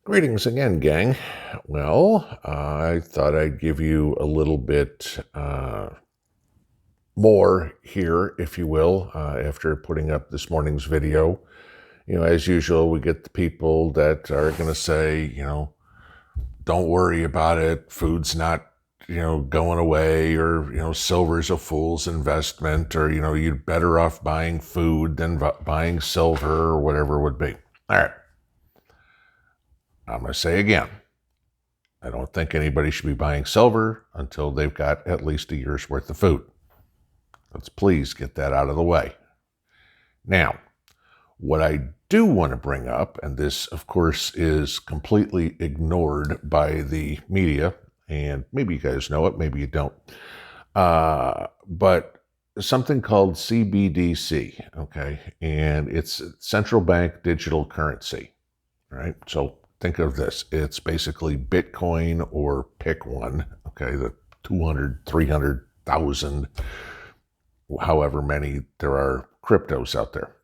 Greetings again, gang. Well, I thought I'd give you a little bit more here, if you will, after putting up this morning's video. As usual, we get the people that are going to say, don't worry about it. Food's not, going away, or, silver's a fool's investment, or, you're better off buying food than buying silver, or whatever it would be. All right. I'm going to say again, I don't think anybody should be buying silver until they've got at least a year's worth of food. Let's please get that out of the way. Now, what I do want to bring up, and this, of course, is completely ignored by the media, and maybe you guys know it, maybe you don't, but something called CBDC, okay? And it's central bank digital currency, right? So think of this. It's basically Bitcoin or pick one, okay, the 200, 300,000, however many there are cryptos out there.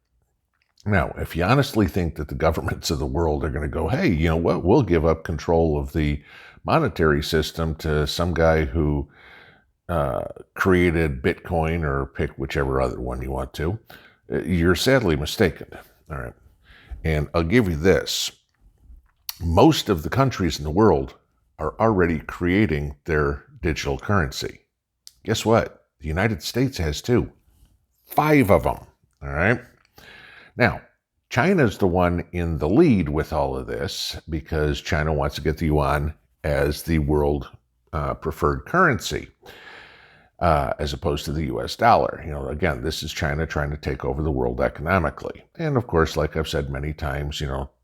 Now, if you honestly think that the governments of the world are going to go, hey, you know what, we'll give up control of the monetary system to some guy who created Bitcoin or pick whichever other one you want to, you're sadly mistaken. All right. And I'll give you this. Most of the countries in the world are already creating their digital currency. Guess what? The United States has too. 5 of them. All right. Now, China's the one in the lead with all of this because China wants to get the yuan as the world preferred currency as opposed to the US dollar. Again, this is China trying to take over the world economically. And of course, like I've said many times,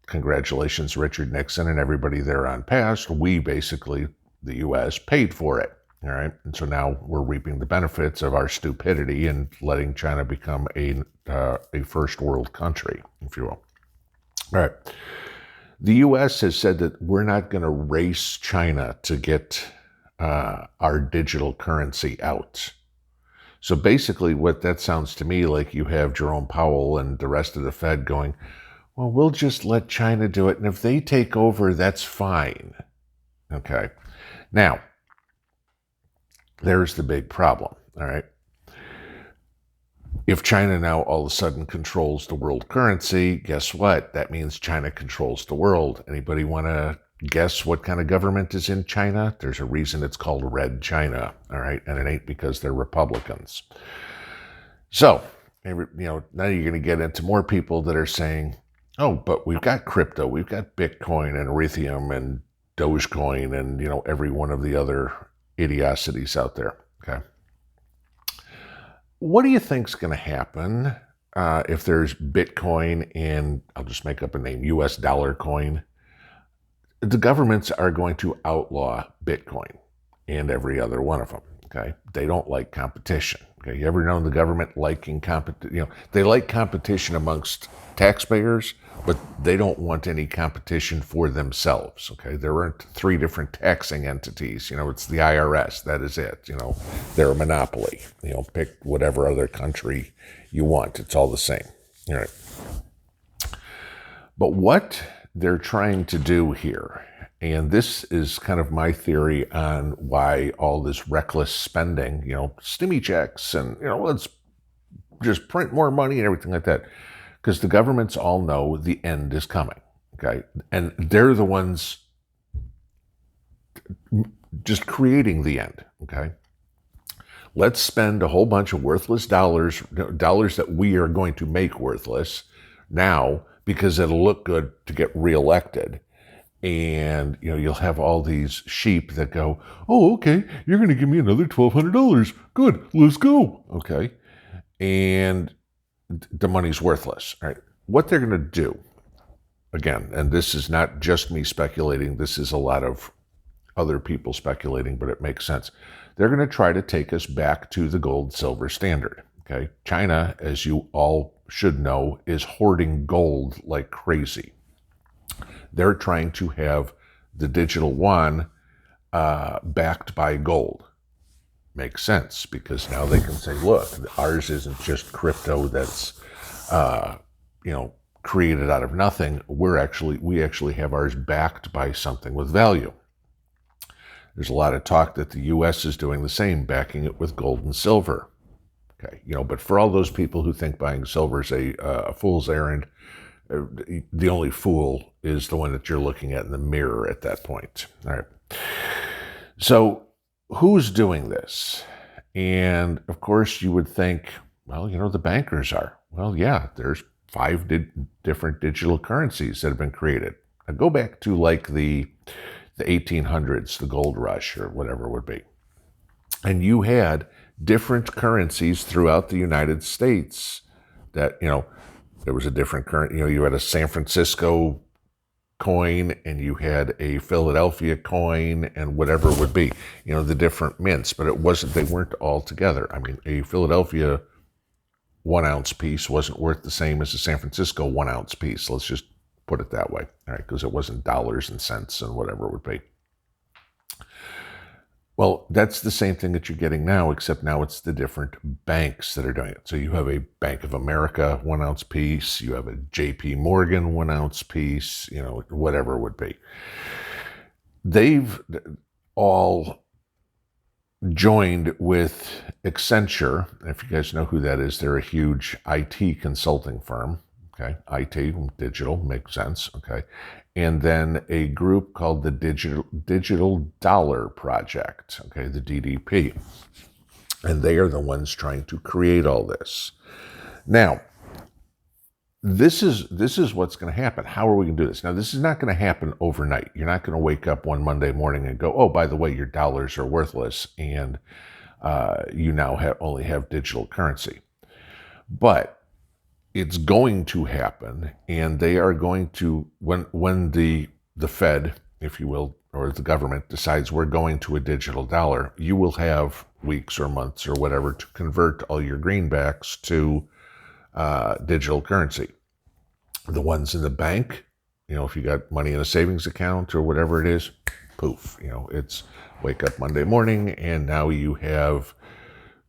congratulations, Richard Nixon and everybody there on past. We basically, the U.S., paid for it. All right. And so now we're reaping the benefits of our stupidity and letting China become a first world country, if you will. All right. The U.S. has said that we're not going to race China to get our digital currency out. So basically what that sounds to me like, you have Jerome Powell and the rest of the Fed going, well, we'll just let China do it. And if they take over, that's fine. Okay. Now, there's the big problem. All right. If China now all of a sudden controls the world currency, guess what? That means China controls the world. Anybody want to guess what kind of government is in China? There's a reason it's called Red China. All right. And it ain't because they're Republicans. So, now you're going to get into more people that are saying, oh, but we've got crypto, we've got Bitcoin and Ethereum and Dogecoin and, every one of the other idiocies out there, okay? What do you think's going to happen if there's Bitcoin and, I'll just make up a name, US dollar coin? The governments are going to outlaw Bitcoin and every other one of them, okay? They don't like competition, okay? You ever known the government liking competition? They like competition amongst taxpayers, but they don't want any competition for themselves, okay? There aren't 3 different taxing entities. It's the IRS. That is it. They're a monopoly. Pick whatever other country you want. It's all the same. All right. But what they're trying to do here, and this is kind of my theory on why all this reckless spending, stimmy checks and, let's just print more money and everything like that. Because the governments all know the end is coming, okay? And they're the ones just creating the end, okay? Let's spend a whole bunch of worthless dollars that we are going to make worthless now because it'll look good to get reelected. And, you'll have all these sheep that go, oh, okay, you're going to give me another $1,200. Good, let's go, okay? And the money's worthless. All right. What they're going to do, again, and this is not just me speculating, this is a lot of other people speculating, but it makes sense. They're going to try to take us back to the gold-silver standard. Okay. China, as you all should know, is hoarding gold like crazy. They're trying to have the digital yuan backed by gold. Makes sense, because now they can say, look, ours isn't just crypto that's, created out of nothing. We actually have ours backed by something with value. There's a lot of talk that the U.S. is doing the same, backing it with gold and silver. Okay, but for all those people who think buying silver is a fool's errand, the only fool is the one that you're looking at in the mirror at that point. All right. So who's doing this? And of course you would think, well, the bankers are. Well, yeah, there's 5 different digital currencies that have been created. Now go back to like the 1800s, the gold rush or whatever it would be. And you had different currencies throughout the United States that, there was a different currency. You had a San Francisco coin and you had a Philadelphia coin and whatever it would be, the different mints, but they weren't all together. I mean, a Philadelphia 1 ounce piece wasn't worth the same as a San Francisco 1 ounce piece. Let's just put it that way, all right? Because it wasn't dollars and cents and whatever it would be. Well, that's the same thing that you're getting now, except now it's the different banks that are doing it. So you have a Bank of America 1 ounce piece, you have a JP Morgan 1 ounce piece, whatever it would be. They've all joined with Accenture. If you guys know who that is, they're a huge IT consulting firm. Okay, IT, digital, makes sense. Okay, and then a group called the Digital Dollar Project. Okay, the DDP, and they are the ones trying to create all this. Now, this is what's going to happen. How are we going to do this? Now, this is not going to happen overnight. You're not going to wake up one Monday morning and go, oh, by the way, your dollars are worthless, and you now only have digital currency. But it's going to happen, and they are going to, when the Fed, if you will, or the government decides we're going to a digital dollar, you will have weeks or months or whatever to convert all your greenbacks to digital currency. The ones in the bank, if you got money in a savings account or whatever it is, poof, it's wake up Monday morning and now you have,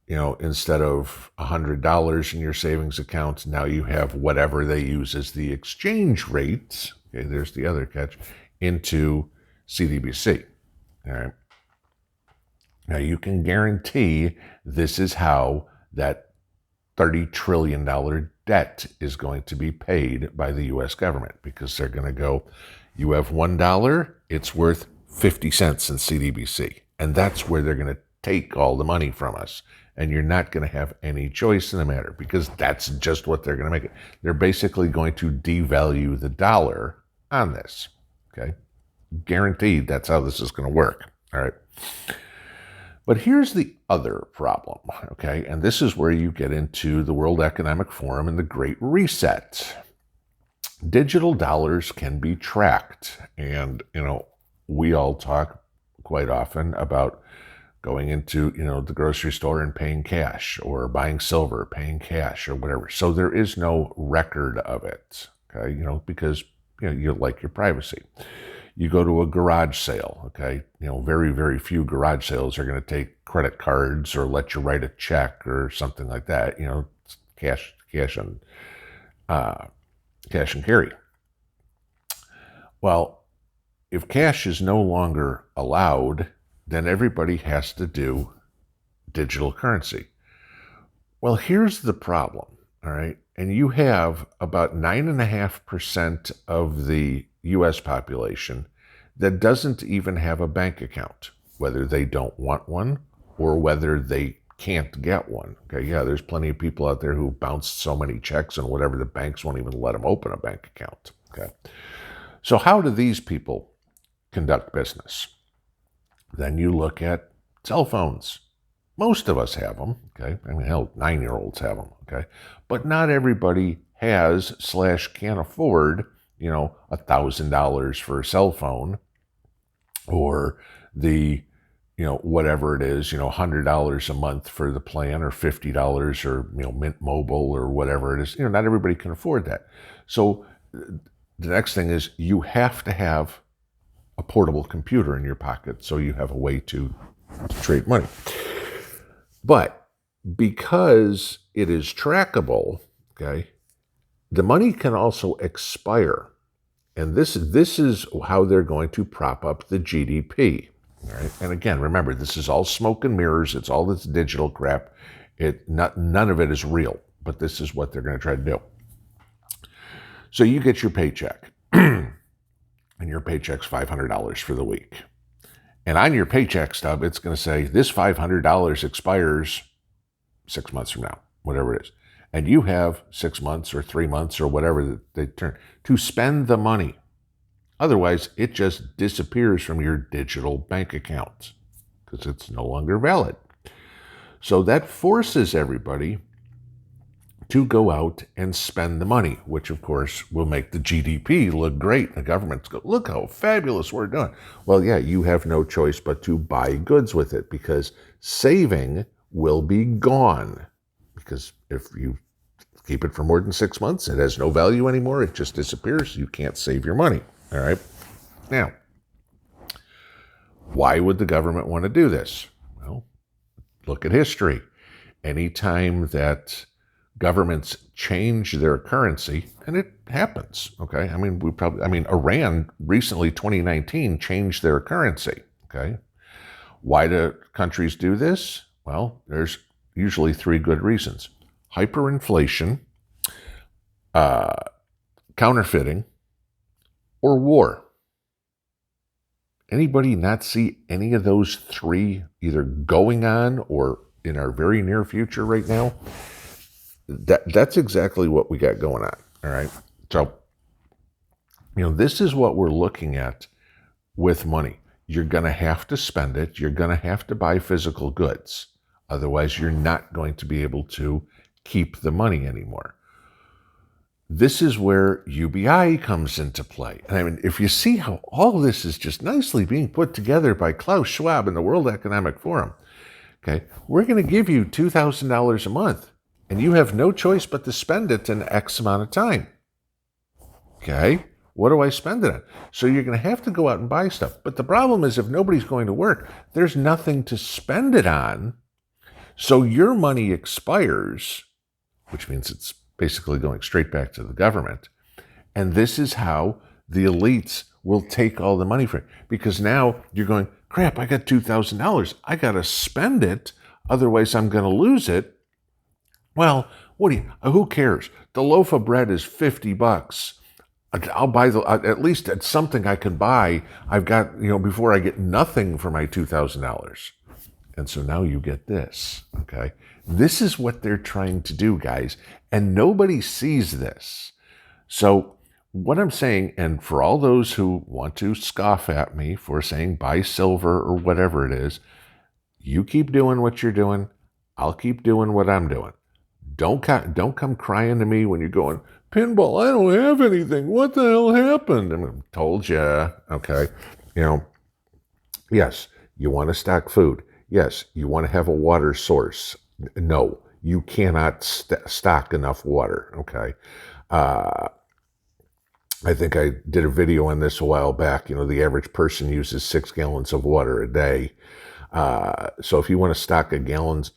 instead of $100 in your savings account, now you have whatever they use as the exchange rate. Okay, there's the other catch, into CBDC. All right. Now you can guarantee this is how that $30 trillion debt is going to be paid by the U.S. government, because they're going to go, you have $1, it's worth 50 cents in CBDC. And that's where they're going to take all the money from us. And you're not going to have any choice in the matter, because that's just what they're going to make it. They're basically going to devalue the dollar on this. Okay? Guaranteed that's how this is going to work. All right. But here's the other problem, okay? And this is where you get into the World Economic Forum and the Great Reset. Digital dollars can be tracked. And, we all talk quite often about going into, the grocery store and paying cash, or buying silver, paying cash, or whatever. So there is no record of it, okay? Because, you like your privacy. You go to a garage sale, okay? Very, very few garage sales are going to take credit cards or let you write a check or something like that. It's cash and carry. Well, if cash is no longer allowed, then everybody has to do digital currency. Well, here's the problem, all right? And you have about 9.5% of the U.S. population that doesn't even have a bank account, whether they don't want one or whether they can't get one. Okay, yeah, there's plenty of people out there who bounced so many checks and whatever, the banks won't even let them open a bank account. Okay, so how do these people conduct business? Then you look at cell phones. Most of us have them, okay? I mean, hell, 9-year-olds have them, okay? But not everybody has / can afford, $1,000 for a cell phone, or the, whatever it is, $100 a month for the plan, or $50, or, Mint Mobile, or whatever it is. Not everybody can afford that. So the next thing is you have to have a portable computer in your pocket so you have a way to trade money. But because it is trackable, okay, the money can also expire. And this is how they're going to prop up the GDP. All right? And again, remember, this is all smoke and mirrors. It's all this digital crap. None of it is real, but this is what they're going to try to do. So you get your paycheck, and your paycheck's $500 for the week. And on your paycheck stub, it's going to say, this $500 expires 6 months from now, whatever it is. And you have 6 months or 3 months or whatever they turn to spend the money. Otherwise, it just disappears from your digital bank account because it's no longer valid. So that forces everybody to go out and spend the money, which of course will make the GDP look great. The government's go, look how fabulous we're doing. Well, yeah, you have no choice but to buy goods with it because saving will be gone. Because if you keep it for more than 6 months, it has no value anymore. It just disappears. You can't save your money. All right. Now, why would the government want to do this? Well, look at history. Anytime that governments change their currency, and it happens, okay? I mean, Iran recently, 2019, changed their currency, okay? Why do countries do this? Well, there's usually 3 good reasons. Hyperinflation, counterfeiting, or war. Anybody not see any of those 3 either going on or in our very near future right now? That's exactly what we got going on, all right? So, this is what we're looking at with money. You're going to have to spend it. You're going to have to buy physical goods. Otherwise, you're not going to be able to keep the money anymore. This is where UBI comes into play. And I mean, if you see how all this is just nicely being put together by Klaus Schwab and the World Economic Forum, okay, we're going to give you $2,000 a month. And you have no choice but to spend it in X amount of time. Okay? What do I spend it on? So you're going to have to go out and buy stuff. But the problem is if nobody's going to work, there's nothing to spend it on. So your money expires, which means it's basically going straight back to the government. And this is how the elites will take all the money from it. Because now you're going, crap, I got $2,000. I got to spend it. Otherwise, I'm going to lose it. Well, who cares? The loaf of bread is $50. I'll buy at least it's something I can buy. I've got, before I get nothing for my $2,000. And so now you get this, okay? This is what they're trying to do, guys. And nobody sees this. So what I'm saying, and for all those who want to scoff at me for saying buy silver or whatever it is, you keep doing what you're doing. I'll keep doing what I'm doing. Don't come crying to me when you're going, Pinball, I don't have anything. What the hell happened? I told you, okay. Yes, you want to stock food. Yes, you want to have a water source. No, you cannot stock enough water, okay. I think I did a video on this a while back. The average person uses 6 gallons of water a day. So if you want to stock enough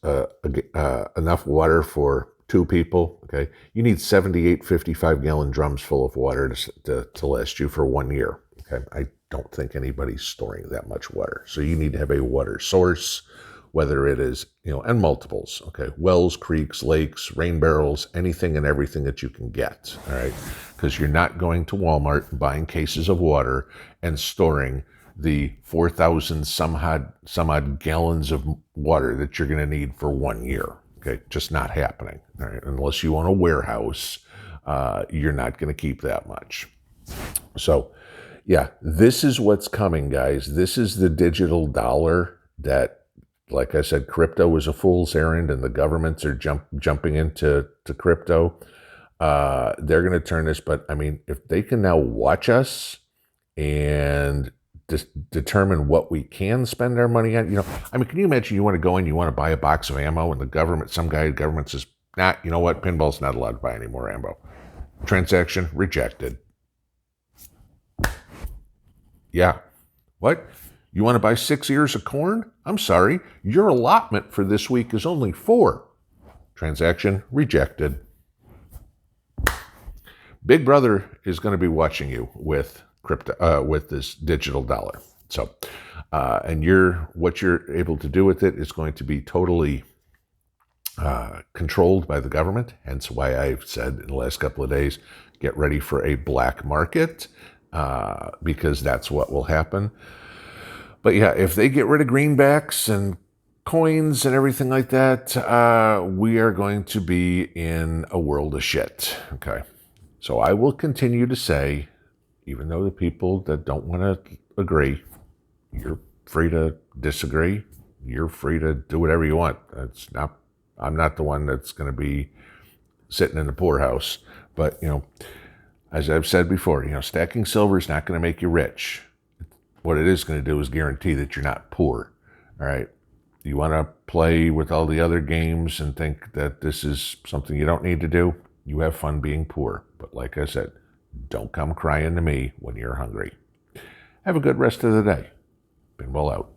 water for 2 people, okay, you need 78 55-gallon drums full of water to last you for 1 year. Okay, I don't think anybody's storing that much water. So you need to have a water source, whether it is, and multiples. Okay, wells, creeks, lakes, rain barrels, anything and everything that you can get. All right, because you're not going to Walmart and buying cases of water and storing the 4,000 some odd gallons of water that you're going to need for 1 year. Okay, just not happening. All right? Unless you own a warehouse, you're not going to keep that much. So, yeah, this is what's coming, guys. This is the digital dollar that, like I said, crypto is a fool's errand, and the governments are jumping into crypto. They're going to turn this, but I mean, if they can now watch us and determine what we can spend our money on. Can you imagine you want to go in, you want to buy a box of ammo, and the government says, nah, you know what, Pinball's not allowed to buy any more ammo. Transaction rejected. Yeah. What? You want to buy 6 ears of corn? I'm sorry, your allotment for this week is only 4. Transaction rejected. Big Brother is going to be watching you with crypto, with this digital dollar. So, and what you're able to do with it is going to be totally controlled by the government. Hence why I've said in the last couple of days, get ready for a black market, because that's what will happen. But yeah, if they get rid of greenbacks and coins and everything like that, we are going to be in a world of shit. Okay. So I will continue to say, even though the people that don't want to agree, you're free to disagree. You're free to do whatever you want. I'm not the one that's going to be sitting in the poorhouse. But, as I've said before, stacking silver is not going to make you rich. What it is going to do is guarantee that you're not poor. All right. You want to play with all the other games and think that this is something you don't need to do? You have fun being poor. But like I said, don't come crying to me when you're hungry. Have a good rest of the day. Pinball out.